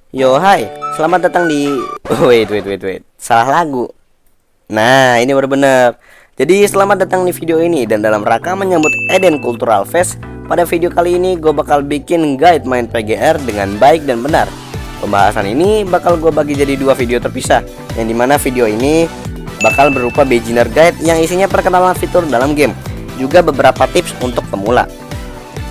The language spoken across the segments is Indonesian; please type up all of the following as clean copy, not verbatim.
Yo hai, selamat datang di wait, salah lagu. Nah, ini baru bener. Jadi selamat datang di video ini. Dan dalam rangka menyambut Eden Cultural Fest, pada video kali ini gue bakal bikin guide main PGR dengan baik dan benar. Pembahasan ini bakal gue bagi jadi dua video terpisah, yang dimana video ini bakal berupa beginner guide yang isinya perkenalan fitur dalam game, juga beberapa tips untuk pemula.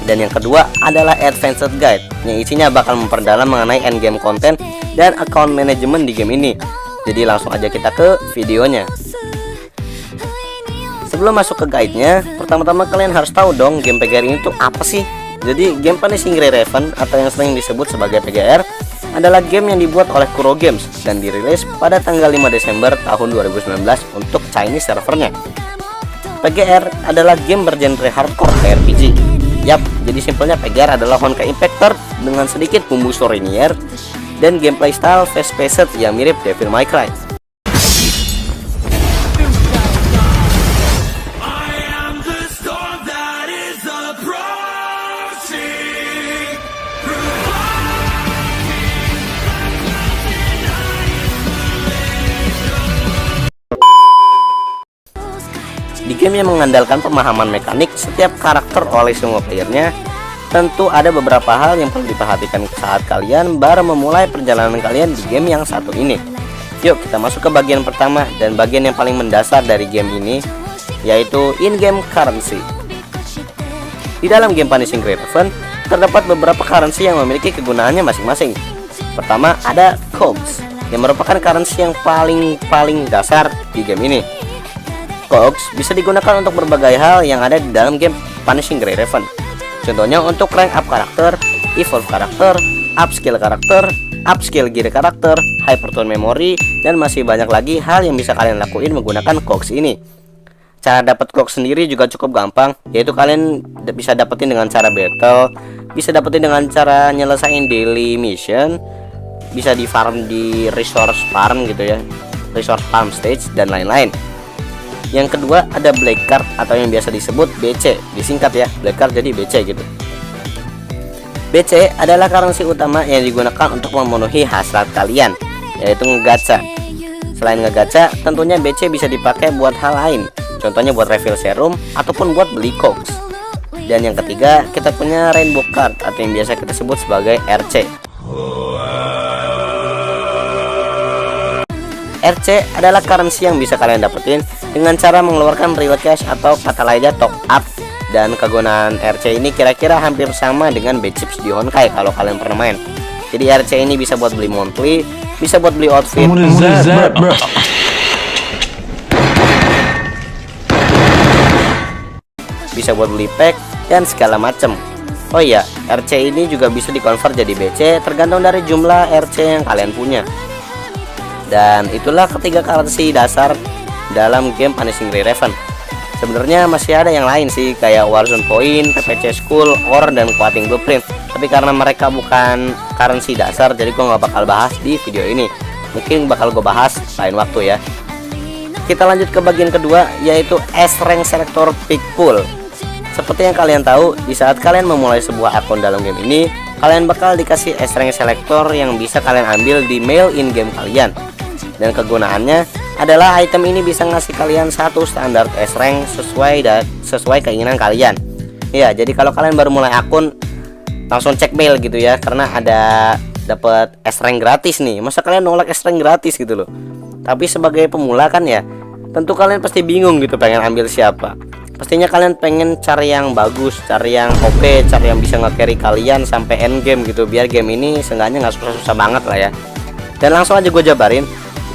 Dan yang kedua adalah Advanced Guide yang isinya bakal memperdalam mengenai endgame content dan account management di game ini. Jadi langsung aja kita ke videonya. Sebelum masuk ke guide-nya, pertama-tama kalian harus tahu dong game PGR ini tuh apa sih. Jadi game Punishing Raven atau yang sering disebut sebagai PGR adalah game yang dibuat oleh Kuro Games dan dirilis pada tanggal 5 Desember tahun 2019 untuk Chinese servernya. PGR adalah game bergenre hardcore RPG. Yap, jadi simpelnya PGR adalah Honkai Impact Third dengan sedikit bumbu story linear dan gameplay style fast-paced yang mirip Devil May Cry. Di game yang mengandalkan pemahaman mekanik setiap karakter oleh semua playernya, tentu ada beberapa hal yang perlu diperhatikan saat kalian baru memulai perjalanan kalian di game yang satu ini. Yuk kita masuk ke bagian pertama dan bagian yang paling mendasar dari game ini, yaitu in-game currency. Di dalam game Punishing Raven terdapat beberapa currency yang memiliki kegunaannya masing-masing. Pertama ada cogs, yang merupakan currency yang paling dasar di game ini. Cogs bisa digunakan untuk berbagai hal yang ada di dalam game Punishing Raven. Contohnya untuk rank up karakter, evolve karakter, upskill karakter, upskill gear karakter, hypertone memory, dan masih banyak lagi hal yang bisa kalian lakuin menggunakan cogs ini. Cara dapat cogs sendiri juga cukup gampang, yaitu kalian bisa dapetin dengan cara battle, bisa dapetin dengan cara nyelesain daily mission, bisa di farm di resource farm gitu ya, resource farm stage dan lain-lain. Yang kedua ada Black Card atau yang biasa disebut BC, disingkat ya, Black Card jadi BC gitu. BC adalah currency utama yang digunakan untuk memenuhi hasrat kalian, yaitu ngegacha. Selain ngegacha, tentunya BC bisa dipakai buat hal lain, contohnya buat refill serum ataupun buat beli cogs. Dan yang ketiga kita punya Rainbow Card atau yang biasa kita sebut sebagai RC. RC adalah currency yang bisa kalian dapetin dengan cara mengeluarkan real cash atau kata lainnya top up. Dan kegunaan RC ini kira-kira hampir sama dengan B-Chips di Honkai kalau kalian pernah main. Jadi RC ini bisa buat beli monthly, bisa buat beli outfit, bisa buat beli pack dan segala macem. Oh iya, RC ini juga bisa dikonvert jadi BC tergantung dari jumlah RC yang kalian punya. Dan itulah ketiga currency dasar dalam game Punishing Raven. Sebenarnya masih ada yang lain sih, kayak Warzone Point, PPC School, Ore, dan Quating Blueprint. Tapi karena mereka bukan currency dasar, jadi gue nggak bakal bahas di video ini. Mungkin bakal gue bahas lain waktu ya. Kita lanjut ke bagian kedua, yaitu S-Rank Selector Pick Pool. Seperti yang kalian tahu, di saat kalian memulai sebuah akun dalam game ini, kalian bakal dikasih S-Rank Selector yang bisa kalian ambil di mail in game kalian. Dan kegunaannya adalah item ini bisa ngasih kalian satu standar S-Rank sesuai keinginan kalian. Ya, jadi kalau kalian baru mulai akun, langsung cek mail gitu ya, karena ada dapat S-Rank gratis nih. Masa kalian nolak S-Rank gratis gitu loh. Tapi sebagai pemula kan ya, tentu kalian pasti bingung gitu pengen ambil siapa. Pastinya kalian pengen cari yang bagus, cari yang OP, cari yang bisa nge-carry kalian sampai end game gitu, biar game ini seenggaknya nggak susah-susah banget lah ya. Dan langsung aja gue jabarin,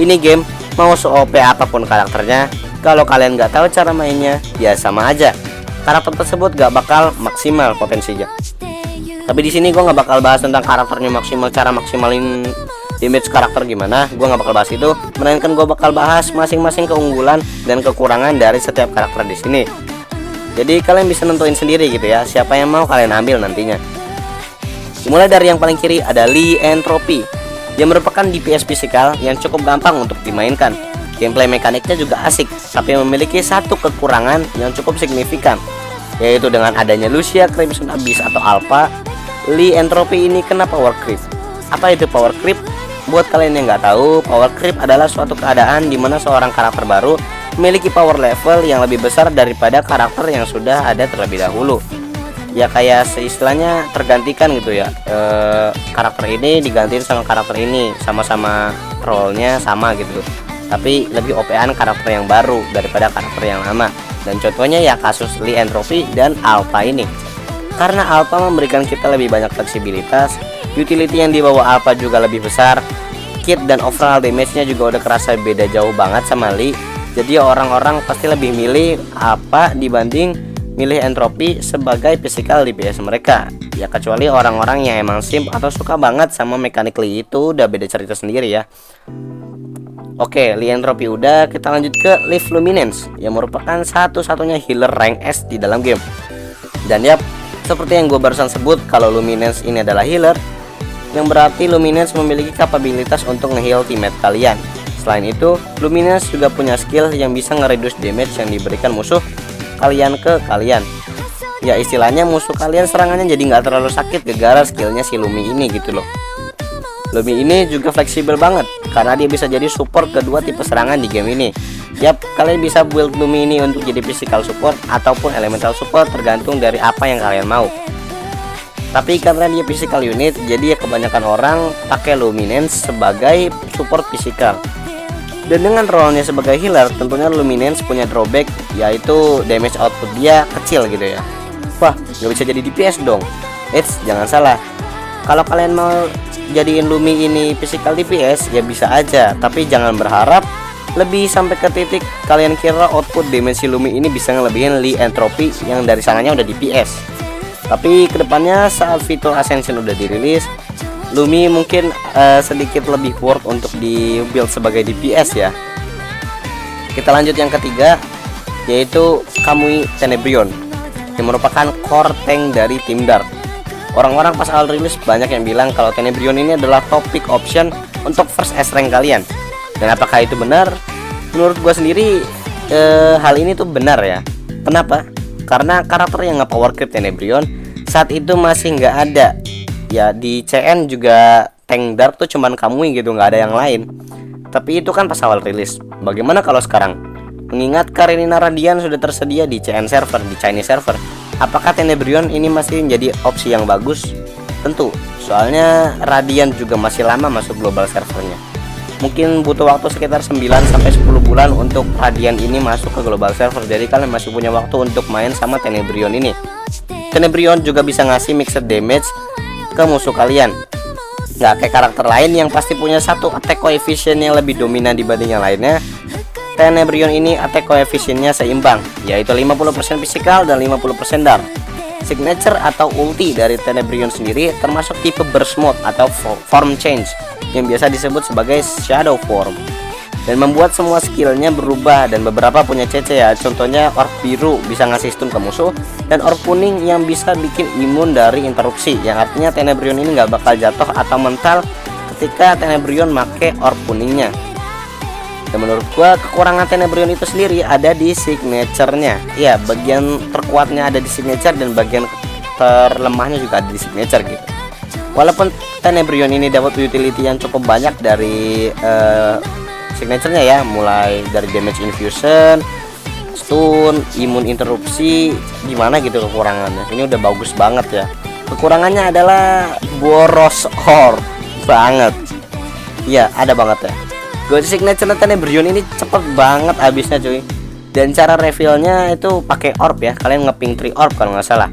ini game mau se-OP apapun karakternya, kalau kalian nggak tahu cara mainnya, ya sama aja. Karakter tersebut gak bakal maksimal potensinya. Tapi di sini gue nggak bakal bahas tentang karakternya maksimal, cara maksimalin damage karakter gimana. Gue nggak bakal bahas itu, melainkan gue bakal bahas masing-masing keunggulan dan kekurangan dari setiap karakter di sini. Jadi kalian bisa nentuin sendiri gitu ya, siapa yang mau kalian ambil nantinya. Dimulai dari yang paling kiri ada Lee Entropy, yang merupakan DPS fisikal yang cukup gampang untuk dimainkan. Gameplay mekaniknya juga asik, tapi memiliki satu kekurangan yang cukup signifikan, yaitu dengan adanya Lucia Crimson Abyss atau Alpha, Lee Entropy ini kena power creep. Apa itu power creep? Buat kalian yang nggak tahu, power creep adalah suatu keadaan di mana seorang karakter baru memiliki power level yang lebih besar daripada karakter yang sudah ada terlebih dahulu. Ya kayak seistilahnya tergantikan gitu ya, karakter ini digantiin sama karakter ini, sama-sama role-nya sama gitu, tapi lebih OP-an karakter yang baru daripada karakter yang lama. Dan contohnya ya kasus Lee Entropy dan Alpha ini. Karena Alpha memberikan kita lebih banyak fleksibilitas, utility yang dibawa Alpha juga lebih besar, kit dan overall damage-nya juga udah kerasa beda jauh banget sama Lee. Jadi orang-orang pasti lebih milih Alpha dibanding milih Entropy sebagai physical DPS mereka. Ya kecuali orang-orang yang emang simp atau suka banget sama mekanik Lee, itu udah beda cerita sendiri ya. Oke, Lee Entropy udah, kita lanjut ke Leaf Luminance yang merupakan satu-satunya healer rank S di dalam game. Dan yap, seperti yang gue barusan sebut, kalau Luminance ini adalah healer, yang berarti Luminance memiliki kapabilitas untuk nge-heal teammate kalian. Selain itu, Luminance juga punya skill yang bisa nge-reduce damage yang diberikan musuh kalian ke kalian. Ya istilahnya musuh kalian serangannya jadi nggak terlalu sakit gara-gara skillnya si Lumi ini gitu loh. Lumi ini juga fleksibel banget karena dia bisa jadi support kedua tipe serangan di game ini. Yap, kalian bisa build Lumi ini untuk jadi physical support ataupun elemental support tergantung dari apa yang kalian mau. Tapi karena dia physical unit, jadi ya kebanyakan orang pakai Luminance sebagai support physical. Dan dengan role-nya sebagai healer, tentunya Luminance punya drawback, yaitu damage output dia kecil gitu ya. Wah, nggak bisa jadi DPS dong. Jangan salah. Kalau kalian mau jadiin Lumi ini physical DPS ya bisa aja, tapi jangan berharap lebih sampai ke titik kalian kira output damage si Lumi ini bisa ngelebihin Lee Entropy yang dari sananya udah DPS. Tapi kedepannya saat fitur Ascension udah dirilis, Lumi mungkin sedikit lebih worth untuk di build sebagai DPS ya. Kita lanjut yang ketiga, yaitu Kamui Tenebrion yang merupakan core tank dari tim Dark. Orang-orang pas awal rilis banyak yang bilang kalau Tenebrion ini adalah top pick option untuk first S rank kalian. Dan apakah itu benar? Menurut gua sendiri hal ini tuh benar ya. Kenapa? Karena karakter yang nge-power creep Tenebrion saat itu masih nggak ada. Ya di CN juga tank Dark tuh cuman Kamui gitu, nggak ada yang lain. Tapi itu kan pas awal rilis. Bagaimana kalau sekarang? Mengingat Karenina Radiant sudah tersedia di CN server, di Chinese server, apakah Tenebrion ini masih menjadi opsi yang bagus? Tentu, soalnya Radiant juga masih lama masuk global servernya. Mungkin butuh waktu sekitar 9-10 bulan untuk Radiant ini masuk ke global server. Jadi kalian masih punya waktu untuk main sama Tenebrion ini. Tenebrion juga bisa ngasih mixed damage ke musuh kalian. Nggak kayak karakter lain yang pasti punya satu attack coefficient yang lebih dominan dibanding yang lainnya. Tenebrion ini attack coefficientnya seimbang, yaitu 50% physical dan 50% dark. Signature atau ulti dari Tenebrion sendiri termasuk tipe burst mode atau form change yang biasa disebut sebagai shadow form, dan membuat semua skillnya berubah. Dan beberapa punya CC ya, contohnya orb biru bisa ngasih stun ke musuh, dan orb kuning yang bisa bikin imun dari interupsi, yang artinya Tenebrion ini nggak bakal jatuh atau mental ketika Tenebrion make orb kuningnya. Dan menurut gua kekurangan Tenebrion itu sendiri ada di signature-nya. Ya, bagian terkuatnya ada di signature dan bagian terlemahnya juga ada di signature gitu. Walaupun Tenebrion ini dapat utility yang cukup banyak dari signature-nya ya, mulai dari damage infusion, stun, imun interupsi, gimana gitu kekurangannya. Ini udah bagus banget ya. Kekurangannya adalah boros orb banget. Iya, ada banget ya. Gue signature Tenebrion ini cepet banget habisnya cuy. Dan cara refillnya itu pakai orb ya. Kalian ngeping 3 orb kalau nggak salah.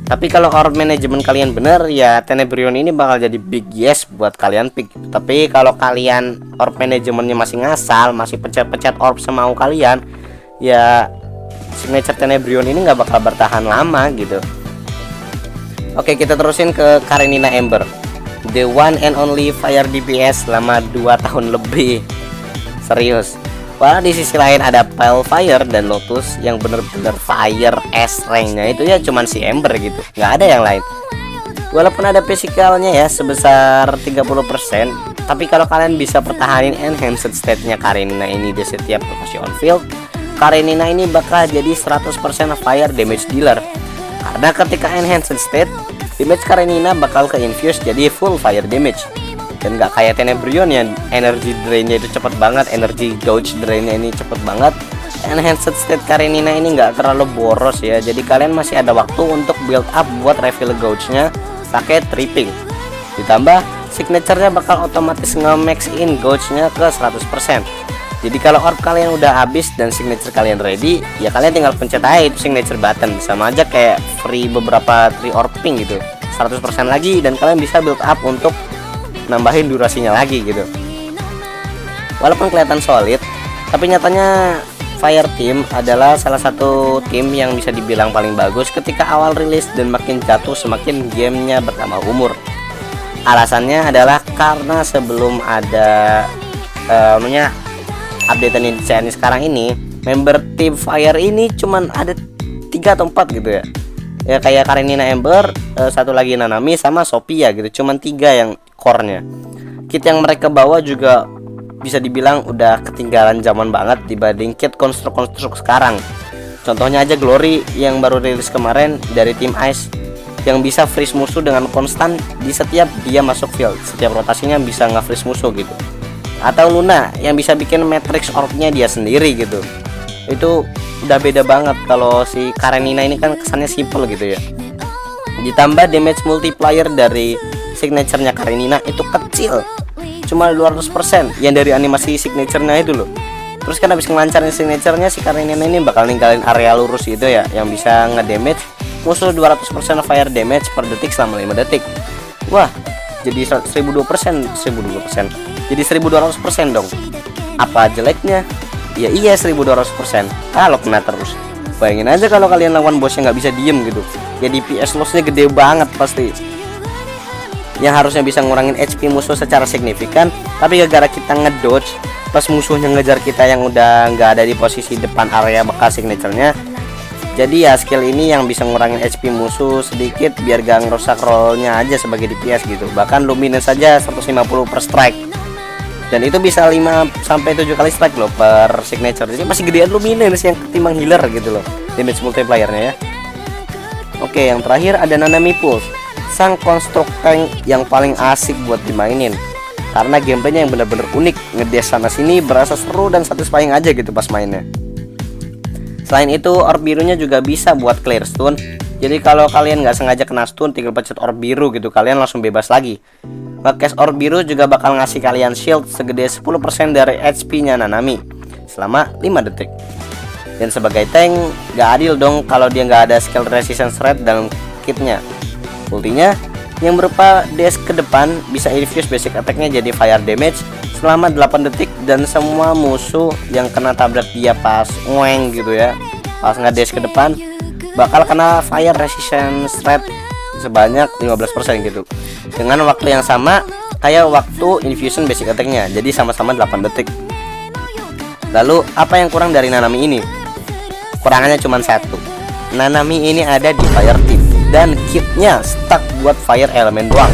Tapi kalau orb manajemen kalian bener ya, Tenebrion ini bakal jadi big yes buat kalian pick. Tapi kalau kalian orb manajemennya masih ngasal, masih pencet-pencet orb semau kalian, ya signature Tenebrion ini nggak bakal bertahan lama gitu. Oke, kita terusin ke Karenina Ember, the one and only fire DPS selama 2 tahun lebih. Serius. Wah, di sisi lain ada Pale Fire dan Lotus yang bener-bener fire S ranknya itu ya cuman si Ember gitu, nggak ada yang lain. Walaupun ada physicalnya ya sebesar 30%, tapi kalau kalian bisa pertahanin enhanced state-nya Karenina ini di setiap lokasi on field, Karenina ini bakal jadi 100% fire damage dealer. Karena ketika enhanced state, damage Karenina bakal ke infuse jadi full fire damage. dan nggak kayak Tenebrion yang energy drainnya itu cepet banget, energy gauge drainnya ini cepet banget. Enhanced state Karenina ini nggak terlalu boros ya, jadi kalian masih ada waktu untuk build up buat refill gauge-nya pakai tripping. Ditambah signature-nya bakal otomatis nge-max in gauge-nya ke 100%. Jadi kalau orb kalian udah habis dan signature kalian ready, ya kalian tinggal pencet aja itu signature button, sama aja kayak free beberapa 3 orbing gitu, 100% lagi, dan kalian bisa build up untuk nambahin durasinya lagi gitu. Walaupun kelihatan solid, tapi nyatanya Fireteam adalah salah satu tim yang bisa dibilang paling bagus ketika awal rilis, dan makin jatuh semakin gamenya bertambah umur. Alasannya adalah karena sebelum ada updatean ini sekarang ini, member tim Fire ini cuman ada 3 atau 4 gitu ya. Ya kayak Karenina Ember, satu lagi Nanami sama Sophia gitu, cuman 3 yang core-nya. Kit yang mereka bawa juga bisa dibilang udah ketinggalan zaman banget dibanding kit konstruk-konstruk sekarang. Contohnya aja Glory yang baru rilis kemarin dari tim Ice, yang bisa freeze musuh dengan konstan di setiap dia masuk field, setiap rotasinya bisa nge-freeze musuh gitu. Atau Luna yang bisa bikin matrix orb-nya dia sendiri gitu. Itu udah beda banget. Kalau si Karenina ini kan kesannya simple gitu ya. Ditambah damage multiplier dari signature-nya Karenina itu kecil, cuma 200% yang dari animasi signature-nya itu loh. Terus kan habis ngelancarin signature-nya, si Karenina ini bakal ninggalin area lurus gitu ya, yang bisa ngedamage musuh 200% fire damage per detik selama 5 detik. Wah, jadi 1200%, jadi 1200% dong. Apa jeleknya? Ya iya 1200%. Kalau kena terus, bayangin aja kalau kalian lawan bosnya nggak bisa diem gitu, ya DPS loss-nya gede banget pasti, yang harusnya bisa ngurangin HP musuh secara signifikan, tapi gara-gara kita ngedodge pas musuhnya ngejar kita yang udah nggak ada di posisi depan area bekas signature-nya. Jadi ya skill ini yang bisa ngurangin HP musuh sedikit biar gak ngerusak roll-nya aja sebagai DPS gitu. Bahkan luminous saja 150 per strike, dan itu bisa 5-7 kali strike loh per signature. Jadi masih gedean luminous yang ketimbang healer gitu loh damage multiplier-nya ya. Oke, yang terakhir ada Nanami Pulse, sang konstruk tank yang paling asik buat dimainin karena gameplaynya yang bener-bener unik, ngedes sana sini berasa seru dan satisfying aja gitu pas mainnya. Selain itu orb birunya juga bisa buat clear stun, jadi kalau kalian nggak sengaja kena stun tinggal pencet orb biru gitu, kalian langsung bebas lagi. Ngecast orb biru juga bakal ngasih kalian shield segede 10% dari HP nya Nanami selama 5 detik. Dan sebagai tank nggak adil dong kalau dia nggak ada skill resistance rate dalam kitnya. Ultinya yang berupa dash ke depan bisa infuse basic attack-nya jadi fire damage selama 8 detik, dan semua musuh yang kena tabrak dia pas ngueng gitu ya, pas nge-dash ke depan bakal kena fire resistance rate sebanyak 15% gitu, dengan waktu yang sama kayak waktu infusion basic attack-nya, jadi sama-sama 8 detik. Lalu apa yang kurang dari Nanami ini? Kurangannya cuma satu, Nanami ini ada di Fireteam dan kitnya stuck buat fire elemen doang,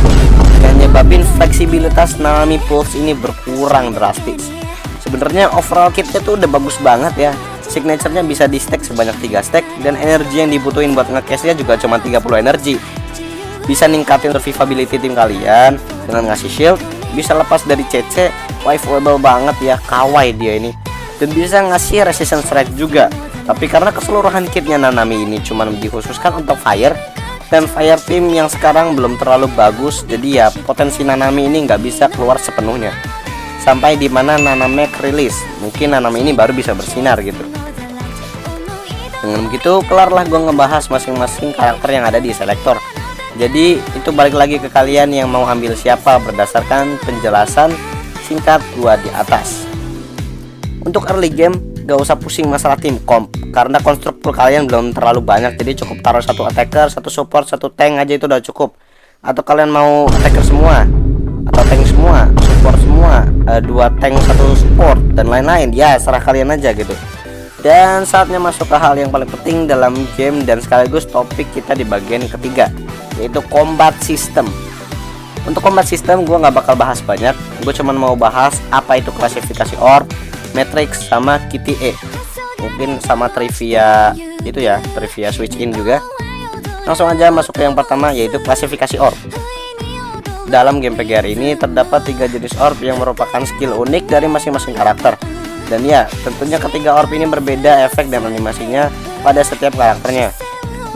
dan nyebabin fleksibilitas Nanami Pulse ini berkurang drastis. Sebenarnya overall kitnya tuh udah bagus banget ya, signature-nya bisa di stack sebanyak 3 stack, dan energi yang dibutuhin buat nge-case-nya juga cuma 30 energi. Bisa ningkatin survivability tim kalian dengan ngasih shield, bisa lepas dari CC, waifuable banget ya, kawaii dia ini, dan bisa ngasih resistance rate juga. Tapi karena keseluruhan kitnya Nanami ini cuma dikhususkan untuk fire, dan Fireteam yang sekarang belum terlalu bagus, jadi ya potensi Nanami ini nggak bisa keluar sepenuhnya. Sampai dimana Nanami rilis, mungkin Nanami ini baru bisa bersinar gitu. Dengan begitu kelarlah gue ngebahas masing-masing karakter yang ada di selektor. Jadi itu balik lagi ke kalian yang mau ambil siapa berdasarkan penjelasan singkat gua di atas. Untuk early game gak usah pusing masalah tim comp, karena konstruktur kalian belum terlalu banyak, jadi cukup taruh satu attacker, satu support, satu tank aja itu udah cukup. Atau kalian mau attacker semua, atau tank semua, support semua, 2 tank 1 support dan lain-lain, ya serah kalian aja gitu. Dan saatnya masuk ke hal yang paling penting dalam game dan sekaligus topik kita di bagian ketiga, yaitu combat system. Untuk combat system gue nggak bakal bahas banyak, gue cuman mau bahas apa itu klasifikasi orb, matrix, sama KTE, mungkin sama trivia itu ya, trivia switch in juga. Langsung aja masuk ke yang pertama, yaitu klasifikasi orb. dalam game PGR ini terdapat 3 jenis orb yang merupakan skill unik dari masing-masing karakter. Dan ya, tentunya ketiga orb ini berbeda efek dan animasinya pada setiap karakternya.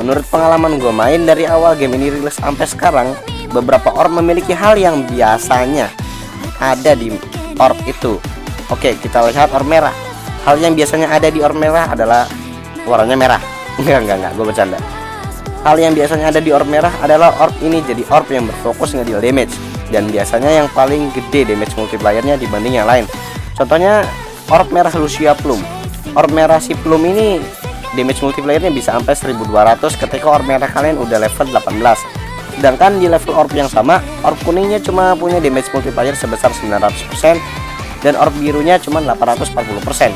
Menurut pengalaman gue main dari awal game ini rilis sampai sekarang, beberapa orb memiliki hal yang biasanya ada di orb itu. Oke, kita lihat orb merah. Hal yang biasanya ada di orb merah adalah warnanya merah. Enggak, gue bercanda. Hal yang biasanya ada di orb merah adalah orb ini jadi orb yang berfokus ngedeal damage, dan biasanya yang paling gede damage multiplayernya dibanding yang lain. Contohnya orb merah Lucia Plum. Orb merah si Plum ini damage multiplayernya bisa sampai 1200 ketika orb merah kalian udah level 18. Sedangkan di level orb yang sama, orb kuningnya cuma punya damage multiplier sebesar 900% dan orb birunya cuma 840%.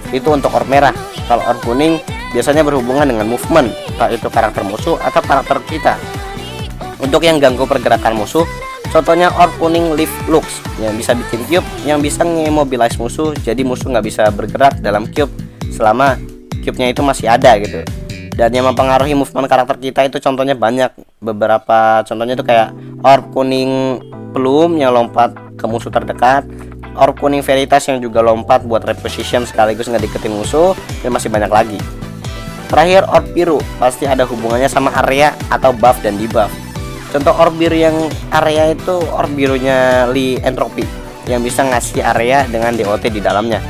Itu untuk orb merah. Kalau orb kuning biasanya berhubungan dengan movement, entah itu karakter musuh atau karakter kita. Untuk yang ganggu pergerakan musuh, contohnya orb kuning Leaf Lux yang bisa bikin cube yang bisa nge-mobilize musuh, jadi musuh nggak bisa bergerak dalam cube selama cube-nya itu masih ada gitu. Dan yang mempengaruhi movement karakter kita itu contohnya banyak. Beberapa contohnya itu kayak orb kuning Plum yang lompat ke musuh terdekat, orb kuning Veritas yang juga lompat buat reposition sekaligus ngedeketin musuh, dan masih banyak lagi. Terakhir orb biru pasti ada hubungannya sama area atau buff dan debuff. Contoh orb biru yang area itu orb birunya Lee Entropy yang bisa ngasih area dengan DOT di dalamnya.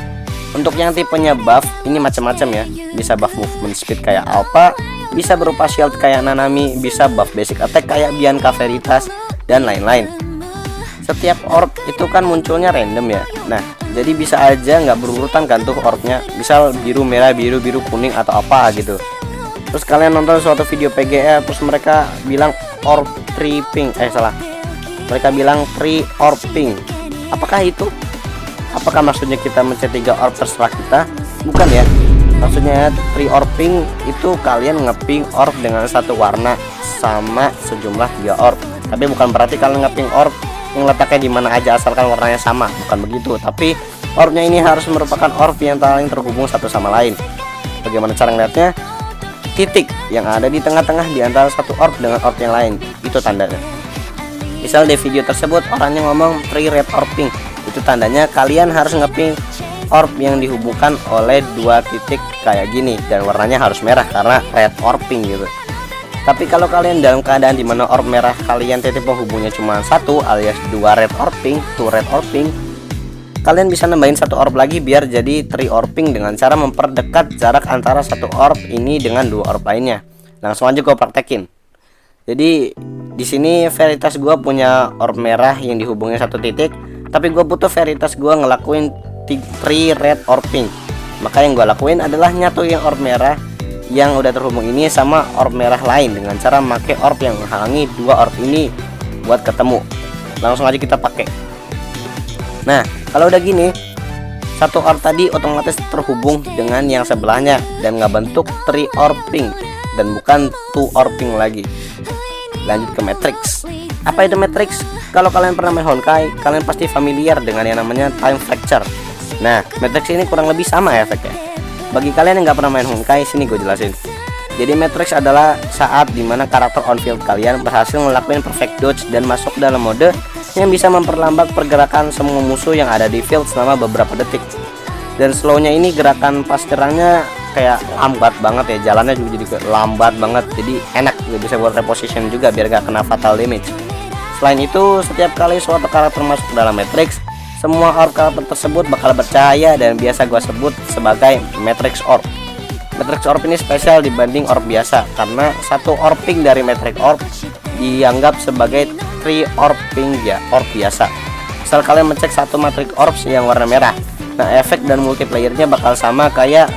Untuk yang tipenya buff ini macam-macam ya, bisa buff movement speed kayak Alpha, bisa berupa shield kayak Nanami, bisa buff basic attack kayak Bianca Veritas, dan lain-lain. Setiap orb itu kan munculnya random ya. Nah, jadi bisa aja nggak berurutan kan tuh orbnya, misal biru merah biru biru kuning atau apa gitu. Terus kalian nonton suatu video PGR terus mereka bilang orb tripping, mereka bilang 3 orb ping. Apakah itu? Apakah maksudnya kita mencet 3 orb terserah kita? Bukan ya. Maksudnya 3 orb ping itu kalian ngeping orb dengan satu warna sama sejumlah 3 orb. Tapi bukan berarti kalian ngeping orb yang letaknya di mana aja asalkan warnanya sama, bukan begitu. Tapi orbnya ini harus merupakan orb yang saling terhubung satu sama lain. Bagaimana cara ngeliatnya? Titik yang ada di tengah-tengah di antara satu orb dengan orb yang lain, itu tandanya. Misal di video tersebut orangnya ngomong 3 red orb ping, itu tandanya kalian harus ngeping orb yang dihubungkan oleh 2 titik kayak gini, dan warnanya harus merah karena red orb ping gitu. Tapi kalau kalian dalam keadaan dimana orb merah kalian titik penghubungnya cuma 1 alias 2 red orb ping, 2 red orb ping, kalian bisa nambahin 1 orb lagi biar jadi 3 orb ping dengan cara memperdekat jarak antara 1 orb ini dengan 2 orb lainnya. Langsung aja gue praktekin. Jadi di sini Veritas gue punya orb merah yang dihubungnya 1 titik, tapi gue butuh Veritas gue ngelakuin 3 red orb ping. Maka yang gue lakuin adalah nyatuin orb merah yang udah terhubung ini sama orb merah lain dengan cara pakai orb yang menghalangi 2 orb ini buat ketemu. Langsung aja kita pakai. Nah, kalau udah gini, 1 orb tadi otomatis terhubung dengan yang sebelahnya dan nggak bentuk 3 orb ping dan bukan 2 orb ping lagi. Lanjut ke Matrix. Apa itu Matrix? Kalau kalian pernah main Honkai, kalian pasti familiar dengan yang namanya time fracture. Nah, Matrix ini kurang lebih sama efeknya. Bagi kalian yang nggak pernah main Honkai, sini gue jelasin. Jadi Matrix adalah saat dimana karakter on field kalian berhasil ngelakuin perfect dodge dan masuk dalam mode yang bisa memperlambat pergerakan semua musuh yang ada di field selama beberapa detik. Dan slownya ini gerakan pas nyerangnya kayak lambat banget ya, jalannya juga jadi lambat banget, jadi enak bisa buat reposition juga biar gak kena fatal damage. Selain itu, setiap kali suatu karakter masuk dalam Matrix, semua orb karakter tersebut bakal bercahaya dan biasa gue sebut sebagai Matrix Orb. Matrix Orb ini spesial dibanding orb biasa karena 1 orb ping dari Matrix Orb dianggap sebagai 3 orb ping ya, orb biasa. Misal kalian mencek 1 Matrix Orbs yang warna merah, nah efek dan multiplayernya bakal sama kayak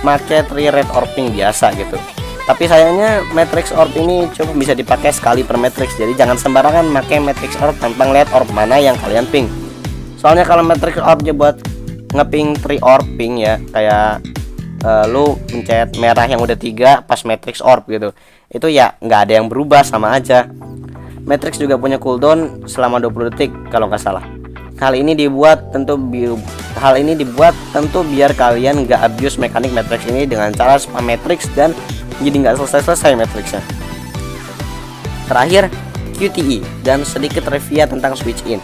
make 3 red orb ping biasa gitu. Tapi sayangnya Matrix Orb ini cuma bisa dipakai sekali per Matrix, jadi jangan sembarangan pakai Matrix Orb tanpa ngeliat orb mana yang kalian ping. Soalnya kalau Matrix Orb buat ngeping 3 orb ping ya, kayak lu mencet merah yang udah 3 pas Matrix Orb gitu, itu ya nggak ada yang berubah, sama aja. Matrix juga punya cooldown selama 20 detik kalau nggak salah. Hal ini dibuat tentu biar kalian nggak abuse mekanik Matrix ini dengan cara spam Matrix dan jadi nggak selesai Matrixnya. Terakhir, QTE dan sedikit trivia tentang switch in.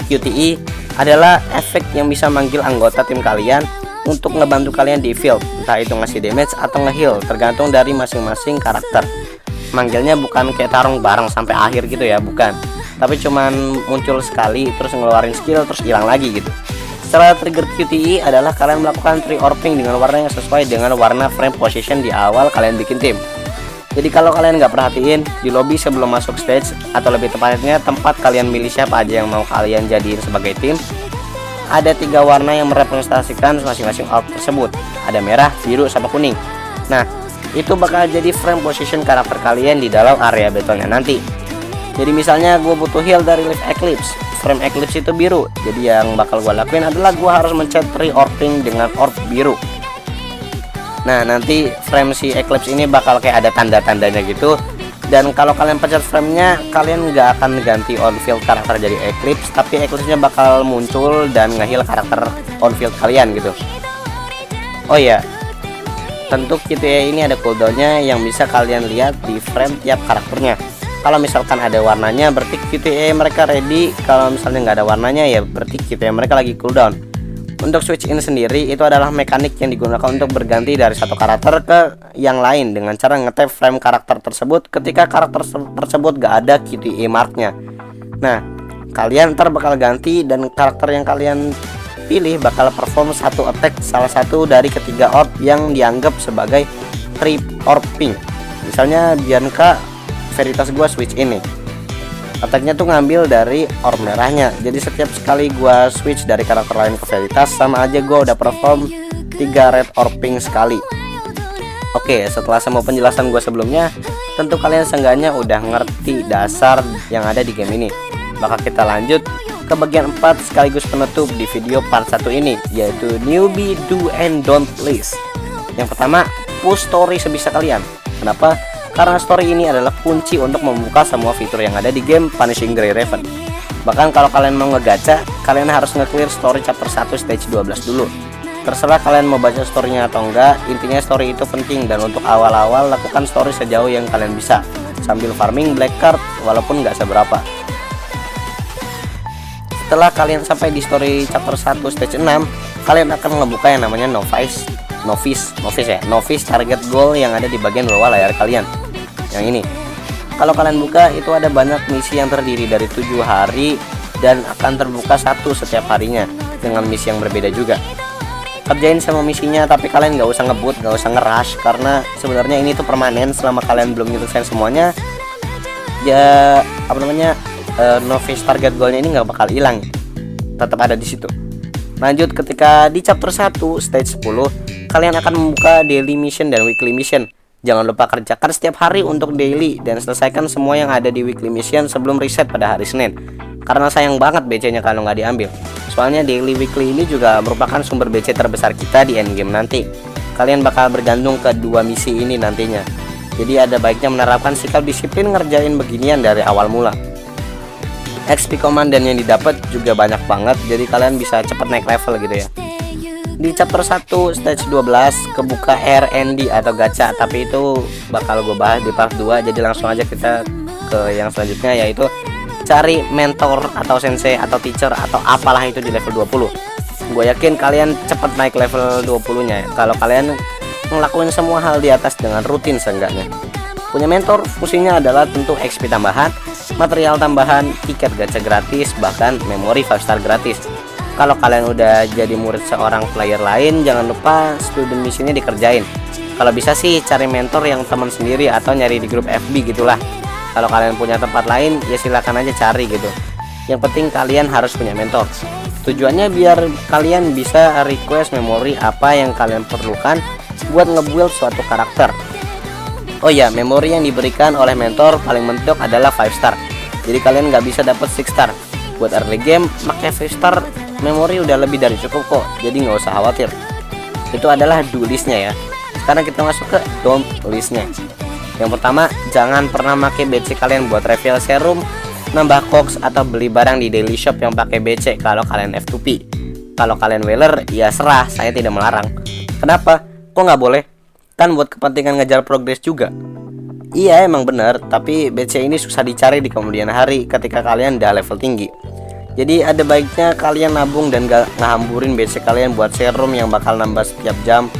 QTE adalah efek yang bisa manggil anggota tim kalian untuk ngebantu kalian di field, entah itu ngasih damage atau nge-heal, tergantung dari masing-masing karakter. Manggilnya bukan kayak tarung bareng sampai akhir gitu ya, bukan, tapi cuman muncul sekali terus ngeluarin skill terus hilang lagi gitu. Setelah trigger QTE adalah kalian melakukan tree orbing dengan warna yang sesuai dengan warna frame position di awal kalian bikin tim. Jadi kalau kalian nggak perhatiin, di lobby sebelum masuk stage, atau lebih tepatnya tempat kalian milih siapa aja yang mau kalian jadiin sebagai tim, ada 3 warna yang merepresentasikan masing-masing orb tersebut. Ada merah, biru, sama kuning. Nah, itu bakal jadi frame position karakter kalian di dalam area battle-nya nanti. Jadi misalnya gue butuh heal dari Leaf Eclipse, frame Eclipse itu biru. Jadi yang bakal gue lakuin adalah gue harus mencet tree orbing dengan orb biru. Nah, nanti frame si Eclipse ini bakal kayak ada tanda-tandanya gitu. Dan kalau kalian pencet framenya, kalian nggak akan ganti on field karakter jadi Eclipse, tapi Eclipse-nya bakal muncul dan nge-heal karakter on field kalian gitu. Oh iya, tentu QTE ini ada cooldownnya yang bisa kalian lihat di frame tiap karakternya. Kalau misalkan ada warnanya, berarti QTE mereka ready. Kalau misalnya nggak ada warnanya, ya berarti QTE mereka lagi cooldown. Untuk switch in sendiri itu adalah mekanik yang digunakan untuk berganti dari satu karakter ke yang lain dengan cara ngetap frame karakter tersebut ketika karakter tersebut gak ada QTE marknya. Nah, kalian ntar bakal ganti dan karakter yang kalian pilih bakal perform satu attack salah satu dari ketiga orb yang dianggap sebagai tree orbing. Misalnya Bianca Veritas gua switch ini, attacknya tuh ngambil dari orb merahnya. Jadi setiap sekali gua switch dari karakter lain ke Veritas, sama aja gua udah perform 3 red orbing sekali. Oke, setelah semua penjelasan gua sebelumnya, tentu kalian seenggaknya udah ngerti dasar yang ada di game ini. Maka kita lanjut ke bagian 4 sekaligus penutup di video part 1 ini, yaitu newbie do and don't list. Yang pertama, push story sebisa kalian. Kenapa? Karena story ini adalah kunci untuk membuka semua fitur yang ada di game Punishing Grey Raven. Bahkan kalau kalian mau ngegacha, kalian harus nge-clear story chapter 1 stage 12 dulu. Terserah kalian mau baca storynya atau enggak, intinya story itu penting. Dan untuk awal-awal lakukan story sejauh yang kalian bisa, sambil farming black card walaupun nggak seberapa. Setelah kalian sampai di story chapter 1 stage 6, kalian akan ngebuka yang namanya novice target goal yang ada di bagian bawah layar kalian. Yang ini, kalau kalian buka itu ada banyak misi yang terdiri dari 7 hari dan akan terbuka satu setiap harinya dengan misi yang berbeda juga. Kerjain sama misinya, tapi kalian nggak usah ngebut, nggak usah ngerush, karena sebenarnya ini tuh permanen. Selama kalian belum nyelesain semuanya, ya novice target goalnya ini nggak bakal hilang, tetap ada di situ. Lanjut, ketika di chapter 1 stage 10, kalian akan membuka daily mission dan weekly mission. Jangan lupa kerjakan setiap hari untuk daily dan selesaikan semua yang ada di weekly mission sebelum reset pada hari Senin. Karena sayang banget BC-nya kalau nggak diambil. Soalnya daily weekly ini juga merupakan sumber BC terbesar kita di endgame nanti. Kalian bakal bergantung ke 2 misi ini nantinya. Jadi ada baiknya menerapkan sikap disiplin ngerjain beginian dari awal mula. XP komandan yang didapat juga banyak banget, jadi kalian bisa cepet naik level gitu ya. Di chapter 1 stage 12 kebuka RND atau gacha, tapi itu bakal gue bahas di part 2. Jadi langsung aja kita ke yang selanjutnya, yaitu cari mentor atau sensei atau teacher atau apalah itu di level 20. Gue yakin kalian cepet naik level 20 nya ya, kalau kalian ngelakuin semua hal di atas dengan rutin seenggaknya. Punya mentor fungsinya adalah tentu XP tambahan, material tambahan, tiket gacha gratis, bahkan memori 5 star gratis. Kalau kalian udah jadi murid seorang player lain, jangan lupa student missionnya dikerjain. Kalau bisa sih cari mentor yang teman sendiri atau nyari di grup FB gitulah. Kalau kalian punya tempat lain, ya silakan aja cari gitu. Yang penting kalian harus punya mentor. Tujuannya biar kalian bisa request memori apa yang kalian perlukan buat nge-build suatu karakter. Oh ya, memori yang diberikan oleh mentor paling mentok adalah 5 star. Jadi kalian nggak bisa dapat 6 star. Buat early game, pakai 5 star memori udah lebih dari cukup kok. Jadi nggak usah khawatir. Itu adalah do listnya ya. Sekarang kita masuk ke don't listnya. Yang pertama, jangan pernah pakai BC kalian buat refill serum, nambah cox atau beli barang di daily shop yang pakai BC kalau kalian F2P. Kalau kalian whaler, ya serah, saya tidak melarang. Kenapa? Kok nggak boleh? Kan buat kepentingan ngejar progres juga. Iya emang bener, tapi BC ini susah dicari di kemudian hari ketika kalian udah level tinggi. Jadi ada baiknya kalian nabung dan gak ngehamburin BC kalian buat serum yang bakal nambah setiap jam,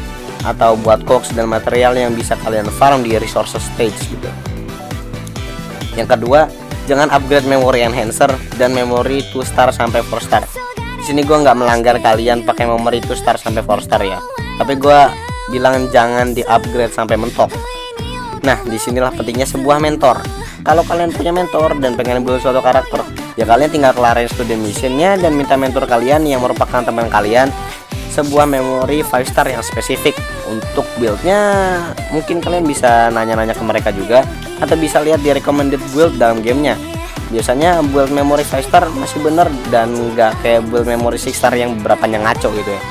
atau buat cox dan material yang bisa kalian farm di resources stage gitu. Yang kedua, jangan upgrade memory enhancer dan memory 2 star sampai 4 star. Di sini gue nggak melanggar kalian pakai memory 2 star sampai 4 star ya, tapi gue bilang jangan di upgrade sampai mentok. Nah, disinilah pentingnya sebuah mentor. Kalau kalian punya mentor dan pengen build suatu karakter, ya kalian tinggal kelarin student missionnya dan minta mentor kalian yang merupakan teman kalian sebuah memori 5 star yang spesifik untuk buildnya. Mungkin kalian bisa nanya-nanya ke mereka juga, atau bisa lihat di recommended build dalam gamenya. Biasanya build memori 5 star masih bener dan nggak kayak build memori 6 star yang beberapanya ngaco gitu ya.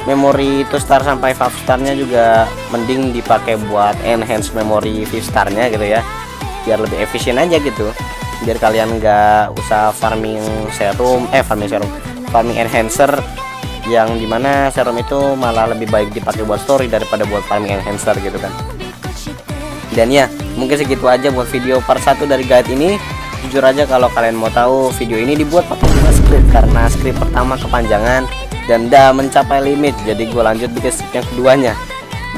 Memori 2 star sampai 5 starnya juga mending dipakai buat enhance memori 5 starnya gitu ya, biar lebih efisien aja gitu, biar kalian nggak usah farming enhancer, yang dimana serum itu malah lebih baik dipakai buat story daripada buat farming enhancer gitu kan. Dan ya mungkin segitu aja buat video part 1 dari guide ini. Jujur aja kalau kalian mau tahu, video ini dibuat pakai 2 script karena script pertama kepanjangan dan udah mencapai limit, jadi gue lanjut bikin script yang keduanya.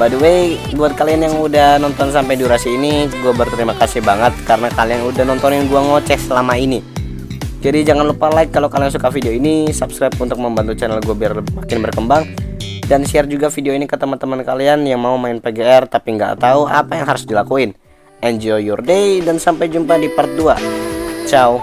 By the way, buat kalian yang udah nonton sampai durasi ini, gue berterima kasih banget karena kalian udah nontonin gue ngoceh selama ini. Jadi jangan lupa like kalau kalian suka video ini, subscribe untuk membantu channel gue biar makin berkembang, dan share juga video ini ke teman-teman kalian yang mau main PGR tapi nggak tahu apa yang harus dilakuin. Enjoy your day dan sampai jumpa di part 2. Ciao.